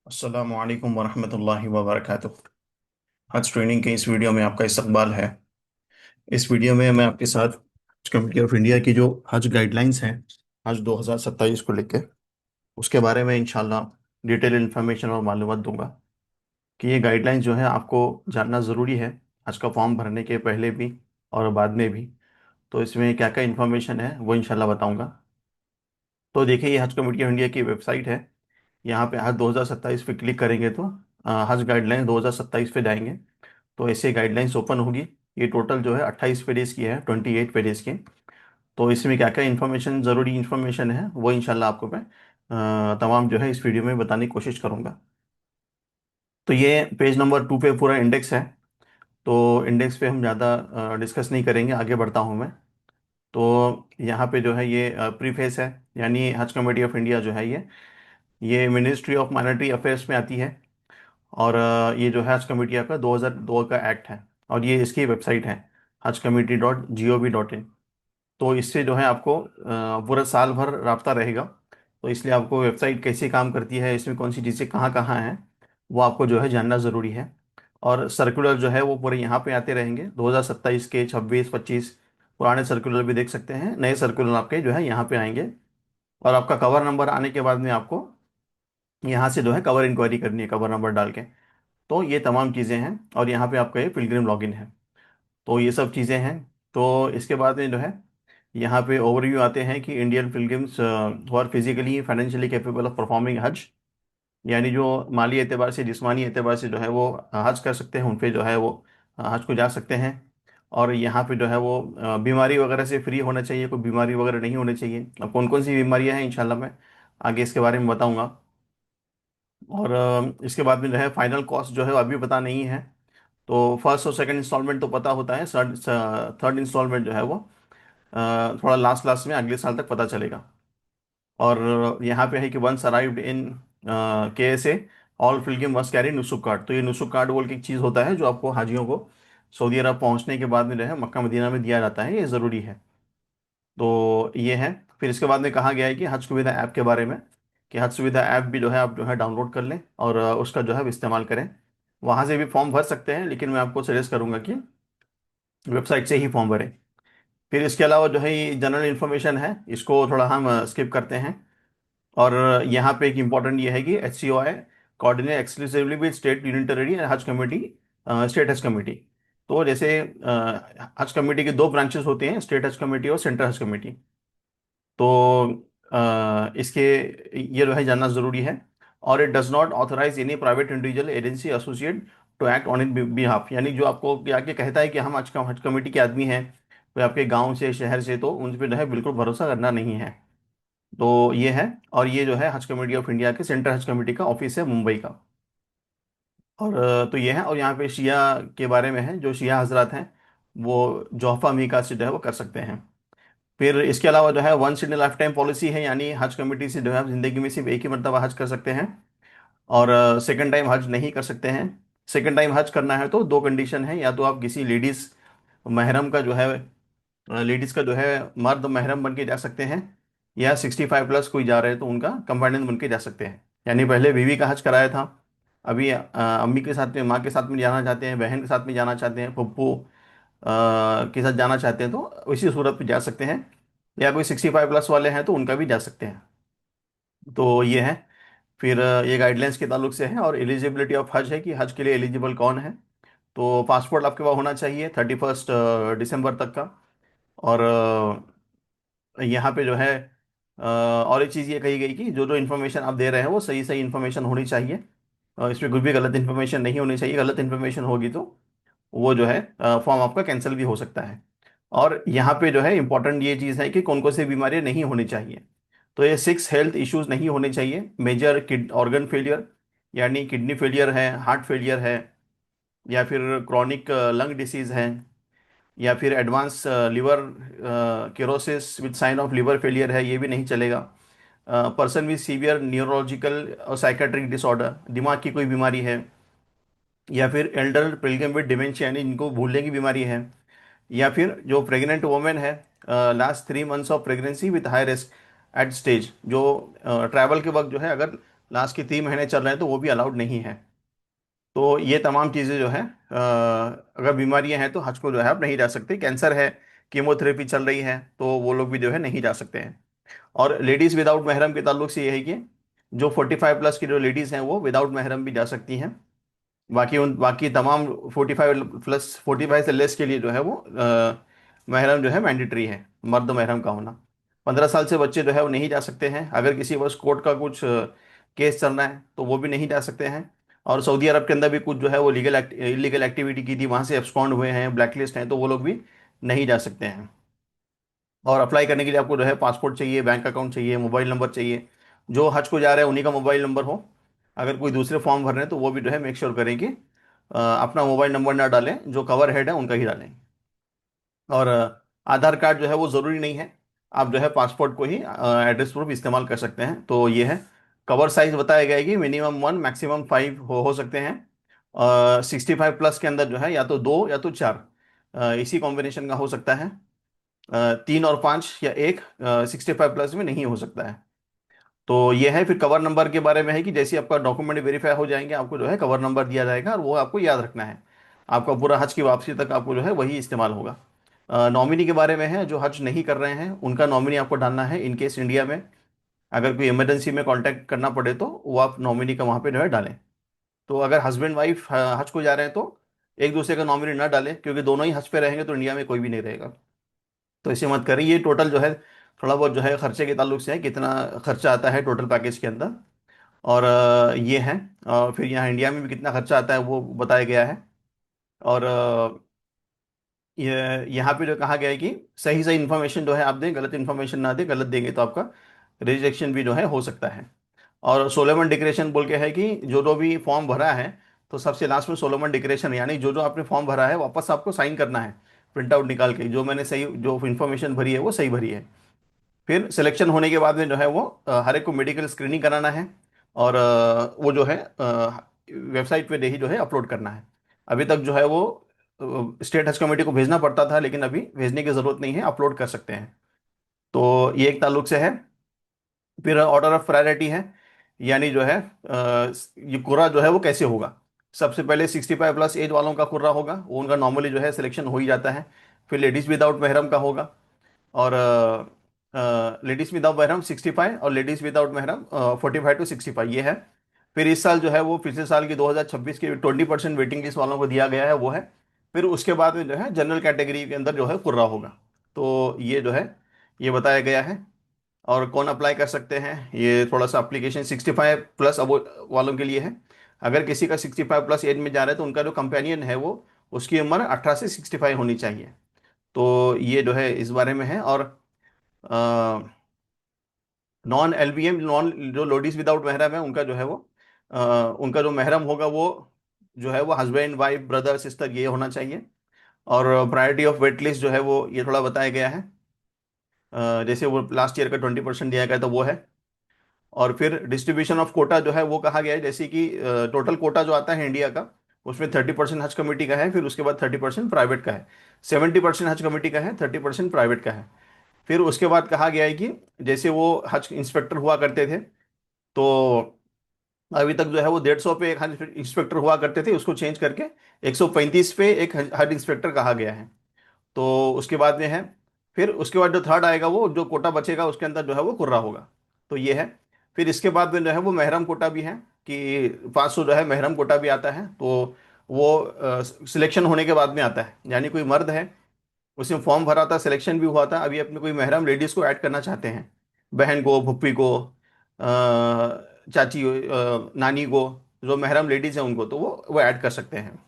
अस्सलामु अलैकुम वरहमतुल्लाहि वबरकातुह। हज ट्रेनिंग के इस वीडियो में आपका इस्तकबाल है। इस वीडियो में मैं आपके साथ हज कमेटी ऑफ इंडिया की जो हज गाइडलाइंस हैं हज 2027 को लेकर उसके बारे में इंशाल्लाह डिटेल इन्फॉर्मेशन और मालूमात दूंगा कि ये गाइडलाइंस जो है आपको जानना ज़रूरी है हज का फॉर्म भरने के पहले भी और बाद में भी। तो इसमें क्या क्या इन्फॉर्मेशन है वो इंशाल्लाह बताऊंगा। तो देखिए, ये हज कमेटी ऑफ इंडिया की वेबसाइट है। यहाँ पे हज 2027 पे क्लिक करेंगे तो हज गाइडलाइंस 2027 पे जाएंगे तो ऐसे गाइडलाइंस ओपन होगी। ये टोटल जो है 28 पेजेस की है, 28 पेजेस की। तो इसमें क्या क्या इन्फॉर्मेशन, ज़रूरी इन्फॉर्मेशन है वो इंशाल्लाह आपको मैं तमाम जो है इस वीडियो में बताने की कोशिश करूँगा। तो ये पेज नंबर 2 पे पूरा इंडेक्स है। तो इंडेक्स पे हम ज़्यादा डिस्कस नहीं करेंगे, आगे बढ़ता हूँ मैं। तो यहाँ पे जो है ये प्रीफेस है, यानी हज कमेटी ऑफ इंडिया जो है ये मिनिस्ट्री ऑफ माइनॉरिटी अफेयर्स में आती है। और ये जो है हज कमेटी का 2002 का एक्ट है और ये इसकी वेबसाइट है hajcommittee.gov.in। तो इससे जो है आपको पूरा साल भर राब्ता रहेगा। तो इसलिए आपको वेबसाइट कैसे काम करती है, इसमें कौन सी चीज़ें कहाँ कहाँ हैं, वो आपको जो है जानना ज़रूरी है। और सर्कुलर जो है वो पूरे यहाँ पे आते रहेंगे, 2027 के 26 25 पुराने सर्कुलर भी देख सकते हैं, नए सर्कुलर आपके जो है यहाँ पे आएंगे। और आपका कवर नंबर आने के बाद में आपको यहाँ से जो है कवर इंक्वायरी करनी है, कवर नंबर डाल के। तो ये तमाम चीज़ें हैं और यहाँ पे आपका ये पिलग्रिम लॉगिन है। तो ये सब चीज़ें हैं। तो इसके बाद में जो है यहाँ पे ओवरव्यू आते हैं कि इंडियन पिलग्रिम्स और physically financially capable of performing हज, यानी जो माली एतबार से, जिस्मानी एतबार से जो है वो हज कर सकते हैं, उन पे जो है वो हज को जा सकते हैं। और यहाँ पे जो है वो बीमारी वगैरह से फ्री होना चाहिए, कोई बीमारी वगैरह नहीं होनी चाहिए। अब कौन कौन सी बीमारियाँ हैं इंशाल्लाह मैं आगे इसके बारे में बताऊँगा। और इसके बाद में जो है फाइनल कॉस्ट जो है वो अभी पता नहीं है। तो फर्स्ट और सेकंड इंस्टॉलमेंट तो पता होता है, थर्ड थर्ड इंस्टॉलमेंट जो है वो थोड़ा लास्ट लास्ट में अगले साल तक पता चलेगा। और यहाँ पे है कि once arrived in KSA all pilgrim must carry Nusuk card. तो ये नुसुक कार्ड बोल के एक चीज़ होता है जो आपको हाजियों को सऊदी अरब पहुँचने के बाद में जो है मक्का मदीना में दिया जाता है, ये ज़रूरी है। तो ये है। फिर इसके बाद में कहा गया है कि हज सुविधा ऐप के बारे में, कि हज सुविधा ऐप भी जो है आप जो है डाउनलोड कर लें और उसका जो है इस्तेमाल करें। वहाँ से भी फॉर्म भर सकते हैं, लेकिन मैं आपको सजेस्ट करूँगा कि वेबसाइट से ही फॉर्म भरें। फिर इसके अलावा जो है ये जनरल इन्फॉर्मेशन है, इसको थोड़ा हम स्किप करते हैं। और यहाँ पे एक इम्पॉर्टेंट ये है कि HCOI coordinate exclusively with state unitary हज कमेटी, स्टेट हज कमेटी। तो जैसे हज कमेटी के दो ब्रांचेस होते हैं, स्टेट हज कमेटी और सेंट्रल हज कमेटी। तो इसके ये जो है जानना ज़रूरी है। और it does not authorise any private individual agency associate to act on in behalf, यानी जो आपको आके कहता है कि हम हज कमेटी के आदमी हैं, कोई आपके गांव से शहर से, तो उन पर जो है बिल्कुल भरोसा करना नहीं है। तो ये है। और ये जो है हज कमेटी ऑफ इंडिया के सेंट्रल हज कमेटी का ऑफिस है मुंबई का। और तो ये है। और यहाँ पे शिया के बारे में है, जो शिया हजरात हैं वो जोहफा मीकात से जो है वो कर सकते हैं। फिर इसके अलावा जो है once in life time policy है, यानी हज कमेटी से जो है आप जिंदगी में सिर्फ एक ही मरतबा हज कर सकते हैं और सेकंड टाइम हज नहीं कर सकते हैं। सेकंड टाइम हज करना है तो दो कंडीशन है, या तो आप किसी लेडीज महरम का जो है, लेडीज का जो है मर्द महरम बन के जा सकते हैं, या 65 प्लस कोई जा रहे हैं तो उनका कंपेनियन बन के जा सकते हैं। यानी पहले बीवी का हज कराया था, अभी अम्मी के साथ में, माँ के साथ में जाना चाहते हैं, बहन के साथ में जाना चाहते हैं, पप्पू के साथ जाना चाहते हैं, तो इसी सूरत में जा सकते हैं। या कोई 65 प्लस वाले हैं तो उनका भी जा सकते हैं। तो ये है। फिर ये गाइडलाइंस के ताल्लुक से है। और एलिजिबिलिटी ऑफ हज है कि हज के लिए एलिजिबल कौन है। तो पासपोर्ट आपके पास होना चाहिए 31 दिसंबर तक का। और यहाँ पे जो है और एक चीज़ ये कही गई कि जो जो इन्फॉर्मेशन आप दे रहे हैं वो सही सही इन्फॉर्मेशन होनी चाहिए। इसमें कुछ भी गलत इन्फॉर्मेशन नहीं होनी चाहिए, गलत इन्फॉर्मेशन होगी तो वो जो है फॉर्म आपका कैंसिल भी हो सकता है। और यहाँ पे जो है इंपॉर्टेंट ये चीज़ है कि कौन कौन सी बीमारियाँ नहीं होनी चाहिए। तो ये 6 हेल्थ इश्यूज नहीं होने चाहिए। मेजर किड ऑर्गन फेलियर, यानी किडनी फेलियर है, हार्ट फेलियर है, या फिर क्रॉनिक लंग डिसीज है, या फिर advance liver cirrhosis with sign of liver failure है, ये भी नहीं चलेगा। पर्सन विद सीवियर न्यूरोलॉजिकल और साइकेट्रिक डिसऑर्डर, दिमाग की कोई बीमारी है, या फिर एल्डर पिलग्रिम विद डिमेंशिया, यानी इनको भूलने की बीमारी है, या फिर जो प्रेग्नेंट वुमेन है, last 3 months of pregnancy with high risk at stage, जो ट्रैवल के वक्त जो है अगर लास्ट के 3 महीने चल रहे हैं तो वो भी अलाउड नहीं है। तो ये तमाम चीज़ें जो है अगर बीमारियां हैं तो हज को जो है आप नहीं जा सकते। कैंसर है, कीमोथेरेपी चल रही है, तो वो लोग भी जो है नहीं जा सकते हैं। और लेडीज़ विदाउट महरम के ताल्लुक से ये है कि जो 45 प्लस की जो लेडीज़ हैं वो विदाउट महरम भी जा सकती हैं। बाकी तमाम 45 प्लस, 45 से लेस के लिए जो है वो महरम जो है मैंडेटरी है, मर्द महरम का होना। 15 साल से बच्चे जो है वो नहीं जा सकते हैं। अगर किसी बस कोर्ट का कुछ केस चल रहा है तो वो भी नहीं जा सकते हैं। और सऊदी अरब के अंदर भी कुछ जो है वो इलीगल एक्टिविटी की थी, वहाँ से एब्सकॉन्ड हुए हैं, ब्लैकलिस्ट हैं, तो वो लोग भी नहीं जा सकते हैं। और अप्लाई करने के लिए आपको जो है पासपोर्ट चाहिए, बैंक अकाउंट चाहिए, मोबाइल नंबर चाहिए। जो हज को जा रहे हैं उन्हीं का मोबाइल नंबर हो। अगर कोई दूसरे फॉर्म भर रहे हैं तो वो भी जो है मेक श्योर करें कि अपना मोबाइल नंबर ना डालें, जो कवर हेड है उनका ही डालें। और आधार कार्ड जो है वो ज़रूरी नहीं है। आप जो है पासपोर्ट को ही एड्रेस प्रूफ इस्तेमाल कर सकते हैं। तो ये है। कवर साइज बताया गया है कि मिनिमम 1 मैक्सिमम 5 हो सकते हैं। 65 प्लस के अंदर जो है या तो 2 या तो 4, इसी कॉम्बिनेशन का हो सकता है। 3 और 5 या एक 65 प्लस में नहीं हो सकता है। तो ये है। फिर कवर नंबर के बारे में है कि जैसे ही आपका डॉक्यूमेंट वेरीफाई हो जाएंगे आपको जो है कवर नंबर दिया जाएगा, और वो आपको याद रखना है। आपका पूरा हज की वापसी तक आपको जो है वही इस्तेमाल होगा। नॉमिनी के बारे में है, जो हज नहीं कर रहे हैं उनका नॉमिनी आपको डालना है। इन केस इंडिया में अगर कोई इमरजेंसी में कांटेक्ट करना पड़े तो वो आप नॉमिनी का वहाँ पे जो है डालें। तो अगर हस्बैंड वाइफ हज को जा रहे हैं तो एक दूसरे का नॉमिनी ना डालें, क्योंकि दोनों ही हज पे रहेंगे तो इंडिया में कोई भी नहीं रहेगा। तो इसे मत करें। ये टोटल जो है थोड़ा बहुत जो है खर्चे के ताल्लुक से है, कितना खर्चा आता है टोटल पैकेज के अंदर। और ये है। फिर यहाँ इंडिया में भी कितना खर्चा आता है वो बताया गया है। और ये यहाँ पे जो कहा गया है कि सही सही इन्फॉर्मेशन जो है आप दें, गलत इन्फॉर्मेशन ना दें। गलत देंगे तो आपका रिजेक्शन भी जो है हो सकता है। और सोलोमन डिक्लेरेशन बोल के है कि जो जो भी फॉर्म भरा है तो सबसे लास्ट में सोलोमन डिक्लेरेशन, यानी जो जो आपने फॉर्म भरा है वापस आपको साइन करना है, प्रिंट आउट निकाल के, जो मैंने सही जो इन्फॉर्मेशन भरी है वो सही भरी है। फिर सिलेक्शन होने के बाद में जो है वो हर एक को मेडिकल स्क्रीनिंग कराना है। और वो जो है वेबसाइट पे ही जो है अपलोड करना है। अभी तक जो है वो स्टेट हज कमेटी को भेजना पड़ता था, लेकिन अभी भेजने की ज़रूरत नहीं है, अपलोड कर सकते हैं। तो ये एक ताल्लुक से है। फिर ऑर्डर ऑफ प्रायोरिटी है, यानी जो है ये कुर्रा जो है वो कैसे होगा। सबसे पहले 65 प्लस एज वालों का कुर्रा होगा, वो उनका नॉर्मली जो है सिलेक्शन हो ही जाता है। फिर लेडीज़ विदाउट महरम का होगा। और लेडीज विदाउट महरम 65, और लेडीज विदाउट महरम 45 to 65, ये है। फिर इस साल जो है वो पिछले साल की 2026 की 20% वेटिंग लिस्ट वालों को दिया गया है, वो है। फिर उसके बाद में जो है जनरल कैटेगरी के अंदर जो है कुर्रा होगा। तो ये जो है ये बताया गया है। और कौन अप्लाई कर सकते हैं, ये थोड़ा सा अप्लीकेशन 65 प्लस अब वालों के लिए है। अगर किसी का 65 प्लस एज में जा रहा है तो उनका जो कंपेनियन है वो उसकी उम्र 18 से 65 होनी चाहिए। तो ये जो है इस बारे में है। और नॉन एलबीएम, नॉन जो लेडीज विदाउट महरम है उनका जो है वो उनका जो महरम होगा वो जो है वो हस्बैंड वाइफ ब्रदर सिस्टर ये होना चाहिए। और प्रायोरिटी ऑफ वेट लिस्ट जो है वो ये थोड़ा बताया गया है। जैसे वो लास्ट ईयर का 20% दिया गया था वो है। और फिर डिस्ट्रीब्यूशन ऑफ कोटा जो है वो कहा गया है, जैसे कि टोटल कोटा जो आता है इंडिया का उसमें 30% हज कमेटी का है, फिर उसके बाद 30% प्राइवेट का है। 70% हज कमेटी का है, 30% प्राइवेट का है। फिर उसके बाद कहा गया है कि जैसे वो हज इंस्पेक्टर हुआ करते थे, तो अभी तक जो है वो 150 पे एक हज इंस्पेक्टर हुआ करते थे, उसको चेंज करके 135 पे एक हज इंस्पेक्टर कहा गया है। तो उसके बाद में है। फिर उसके बाद जो थर्ड आएगा वो जो कोटा बचेगा उसके अंदर जो है वो कुर्रा होगा। तो ये है। फिर इसके बाद में जो है वो महरम कोटा भी है, कि 500 जो है महरम कोटा भी आता है। तो वो सिलेक्शन होने के बाद में आता है, यानी कोई मर्द है उसने फॉर्म भरा था, सिलेक्शन भी हुआ था, अभी अपने कोई महरम लेडीज़ को ऐड करना चाहते हैं, बहन को, फुप्पी को, चाची, नानी को, जो महरम लेडीज़ हैं उनको, तो वो ऐड कर सकते हैं।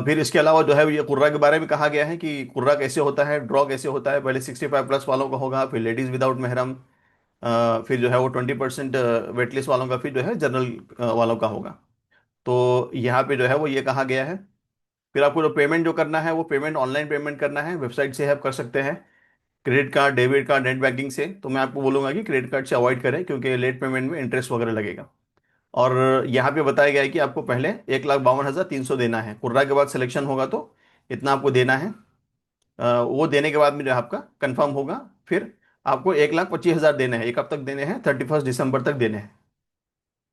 फिर इसके अलावा जो है ये कुर्रा के बारे में कहा गया है कि कुर्रा कैसे होता है, ड्रॉ कैसे होता है। पहले 65 प्लस वालों का होगा, फिर लेडीज़ विदाउट महरम, फिर जो है वो 20% वेटलिस्ट वालों का, फिर जो है जनरल वालों का होगा। तो यहाँ पे जो है वो ये कहा गया है। फिर आपको जो पेमेंट जो करना है वो पेमेंट ऑनलाइन पेमेंट करना है, वेबसाइट से आप कर सकते हैं। Credit card, debit card, net banking से तो मैं आपको बोलूंगा कि क्रेडिट कार्ड से अवॉइड करें, क्योंकि लेट पेमेंट में इंटरेस्ट वगैरह लगेगा। और यहाँ पे बताया गया है कि आपको पहले 1,52,300 देना है, कुर्रा के बाद सिलेक्शन होगा तो इतना आपको देना है। वो देने के बाद में जो है आपका कंफर्म होगा। फिर आपको 1,25,000 देने हैं, एक अब तक देने हैं, 31 दिसंबर तक देने हैं।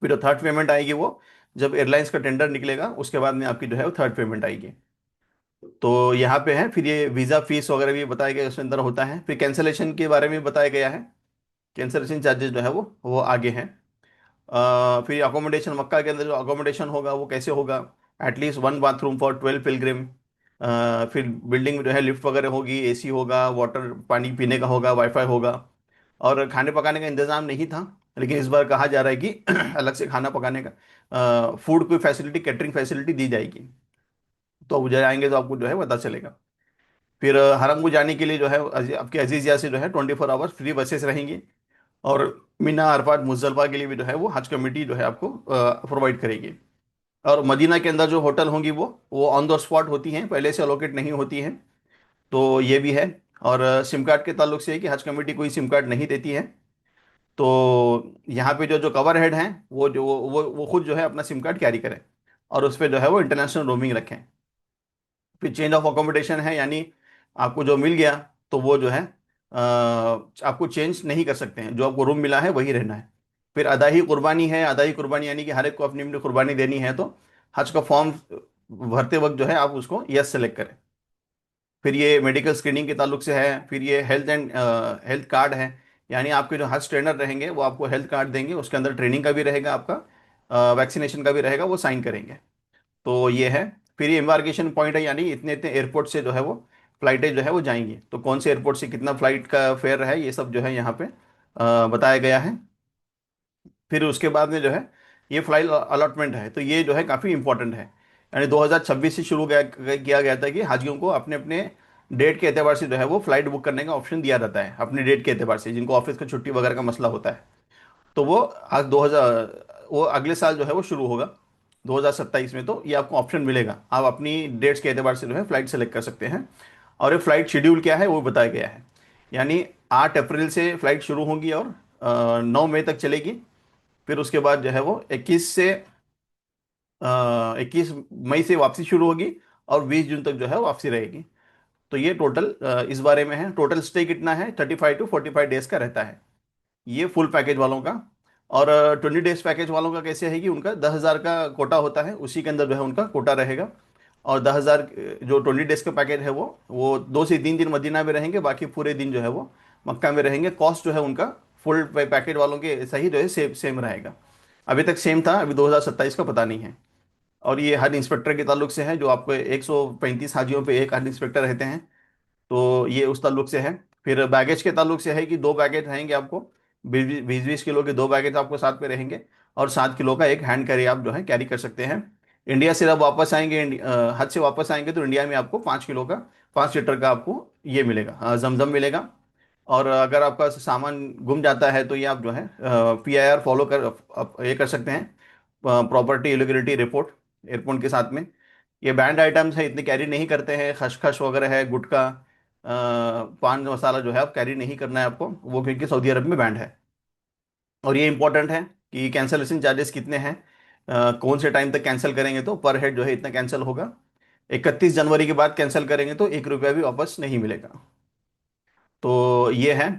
फिर थर्ड पेमेंट आएगी वो जब एयरलाइंस का टेंडर निकलेगा, उसके बाद में आपकी जो है वो थर्ड पेमेंट आएगी। तो यहाँ पे है, फिर ये वीज़ा फीस वगैरह भी बताया गया उसके अंदर होता है। फिर कैंसलेशन के बारे में बताया गया है, कैंसलेशन चार्जेस जो है वो आगे हैं। फिर अकोमोडेशन, मक्का के अंदर जो अकोमोडेशन होगा वो कैसे होगा, एटलीस्ट 1 बाथरूम फॉर 12 पिलग्रिम। फिर बिल्डिंग में जो है लिफ्ट वगैरह होगी, एसी होगा, वाटर पानी पीने का होगा, वाईफाई होगा। और खाने पकाने का इंतज़ाम नहीं था, लेकिन इस बार कहा जा रहा है कि अलग से खाना पकाने का फूड कोई फैसिलिटी, कैटरिंग फैसिलिटी दी जाएगी। तो आप उधर आएंगे तो आपको जो है पता चलेगा। फिर हरम को जाने के लिए जो है आपके अजीजिया से जो है 24 आवर्स फ्री बसेस रहेंगी। और मीना, अरफात, मुजदलफा के लिए भी जो है वो हज कमेटी जो है आपको प्रोवाइड करेगी। और मदीना के अंदर जो होटल होंगी वो ऑन द स्पॉट होती हैं, पहले से अलोकेट नहीं होती हैं। तो ये भी है। और सिम कार्ड के ताल्लुक से है कि हज कमेटी कोई सिम कार्ड नहीं देती है। तो यहाँ पे जो जो कवर हेड हैं वो खुद जो है अपना सिम कार्ड कैरी करें, और उस पर जो है वो इंटरनेशनल रोमिंग रखें। फिर चेंज ऑफ अकोमोडेशन है, यानी आपको जो मिल गया तो वो जो है आपको चेंज नहीं कर सकते हैं, जो आपको रूम मिला है वही रहना है। फिर अदाही कुर्बानी है, अदाही कुर्बानी यानी कि हर एक को अपनी अपनी कुर्बानी देनी है, तो हज का फॉर्म भरते वक्त जो है आप उसको यस सेलेक्ट करें। फिर ये मेडिकल स्क्रीनिंग के ताल्लुक से है। फिर ये हेल्थ कार्ड है, यानी आपके जो हज ट्रेनर रहेंगे वो आपको हेल्थ कार्ड देंगे, उसके अंदर ट्रेनिंग का भी रहेगा, आपका वैक्सीनेशन का भी रहेगा, वो साइन करेंगे। तो ये है। फिर ये एम्बार्केशन पॉइंट है, यानी इतने इतने एयरपोर्ट से जो है वो फ्लाइटें जो है वो जाएंगी, तो कौन से एयरपोर्ट से कितना फ्लाइट का फेयर है, ये सब जो है यहाँ पे बताया गया है। फिर उसके बाद में जो है ये फ्लाइट अलॉटमेंट है, तो ये जो है काफ़ी इंपॉर्टेंट है। यानी 2026 से शुरू किया गया था कि हाजियों को अपने अपने डेट के एतबार से जो है वो फ्लाइट बुक करने का ऑप्शन दिया जाता है, अपने डेट के एतबार से, जिनको ऑफिस का छुट्टी वगैरह का मसला होता है। तो वो आज 2000, वो अगले साल जो है वो शुरू होगा 2027 में। तो ये आपको ऑप्शन मिलेगा, आप अपनी डेट्स के एतबार से जो है फ्लाइट सेलेक्ट कर सकते हैं। और ये फ्लाइट शेड्यूल क्या है वो बताया गया है, यानी 8 अप्रैल से फ्लाइट शुरू होगी और 9 मई तक चलेगी। फिर उसके बाद जो है वो 21 मई से वापसी शुरू होगी, और 20 जून तक जो है वापसी रहेगी। तो ये टोटल इस बारे में है। टोटल स्टे कितना है, 35 to 45 डेज का रहता है, ये फुल पैकेज वालों का। और 20 डेज पैकेज वालों का कैसे है कि उनका 10,000 का कोटा होता है, उसी के अंदर जो है उनका कोटा रहेगा। और 10,000 जो 20 डेज का पैकेज है वो 2 से 3 दिन मदीना में रहेंगे, बाकी पूरे दिन जो है वो मक्का में रहेंगे। कॉस्ट जो है उनका फुल पैकेज वालों के सही जो है सेम सेम रहेगा। अभी तक सेम था, अभी 2027 का पता नहीं है। और ये हज इंस्पेक्टर के ताल्लुक से है, जो आपको 135 हाजियों पे एक हज इंस्पेक्टर रहते हैं, तो ये उस ताल्लुक से है। फिर बैगेज के ताल्लुक से है कि 2 बैगेज रहेंगे आपको, 20-20 किलो के 2 बैगेज आपको साथ में रहेंगे। और 7 किलो का एक हैंड कैरी आप जो है कैरी कर सकते हैं। इंडिया से जब वापस आएंगे, हज से वापस आएंगे, तो इंडिया में आपको 5 किलो का, 5 लीटर का आपको ये मिलेगा, जमजम मिलेगा। और अगर आपका सामान गुम जाता है तो ये आप जो है PIR फॉलो कर ये कर सकते हैं, प्रॉपर्टी इलीगलिटी रिपोर्ट, एयरपोर्ट के साथ में। ये बैंड आइटम्स है, इतने कैरी नहीं करते हैं, खशखश वगैरह है, गुटखा, पान मसाला जो है आप कैरी नहीं करना है आपको वो, क्योंकि सऊदी अरब में बैंड है। और ये इंपॉर्टेंट है कि कैंसलेशन चार्जेस कितने हैं, कौन से टाइम तक कैंसिल करेंगे तो पर हेड जो है इतना कैंसिल होगा। 31 जनवरी के बाद कैंसिल करेंगे तो 1 रुपया भी वापस नहीं मिलेगा। तो ये है।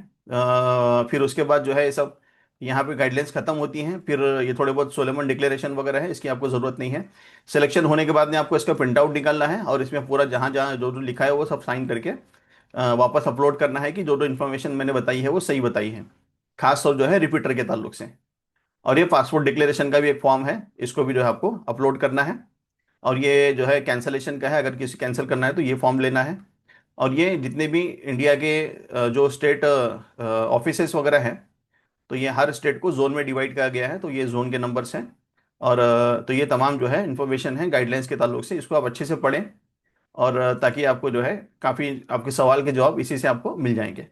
फिर उसके बाद जो है ये सब यहाँ पे गाइडलाइंस खत्म होती हैं। फिर ये थोड़े बहुत सोलोमन डिक्लेरेशन वगैरह है, इसकी आपको ज़रूरत नहीं है। सिलेक्शन होने के बाद में आपको इसका प्रिंट आउट निकालना है, और इसमें पूरा जहाँ जहाँ जो जो लिखा है वो सब साइन करके वापस अपलोड करना है कि जो जो इन्फॉर्मेशन मैंने बताई है वो सही बताई है, खास तौर जो है रिपीटर के ताल्लुक से। और ये पासपोर्ट डिक्लेरेशन का भी एक फॉर्म है, इसको भी जो है आपको अपलोड करना है। और ये जो है कैंसलेशन का है, अगर किसी कैंसिल करना है तो ये फॉर्म लेना है। और ये जितने भी इंडिया के जो स्टेट ऑफिसेस वगैरह हैं, तो ये हर स्टेट को जोन में डिवाइड किया गया है, तो ये जोन के नंबर्स हैं। और तो ये तमाम जो है इन्फॉर्मेशन है गाइडलाइंस के ताल्लुक से, इसको आप अच्छे से पढ़ें। और ताकि आपको जो है काफ़ी आपके सवाल के जवाब इसी से आपको मिल जाएंगे।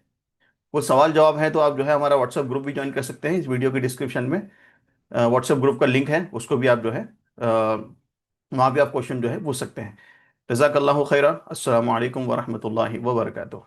कुछ सवाल जवाब है तो आप जो है हमारा व्हाट्सएप ग्रुप भी ज्वाइन कर सकते हैं, इस वीडियो के डिस्क्रिप्शन में व्हाट्सएप ग्रुप का लिंक है, उसको भी आप जो है वहाँ पे आप क्वेश्चन जो है पूछ सकते हैं। जज़ाकल्लाहु खैरा। अस्सलामु अलैकुम वरहमतुल्लाहि वबरकातुहू।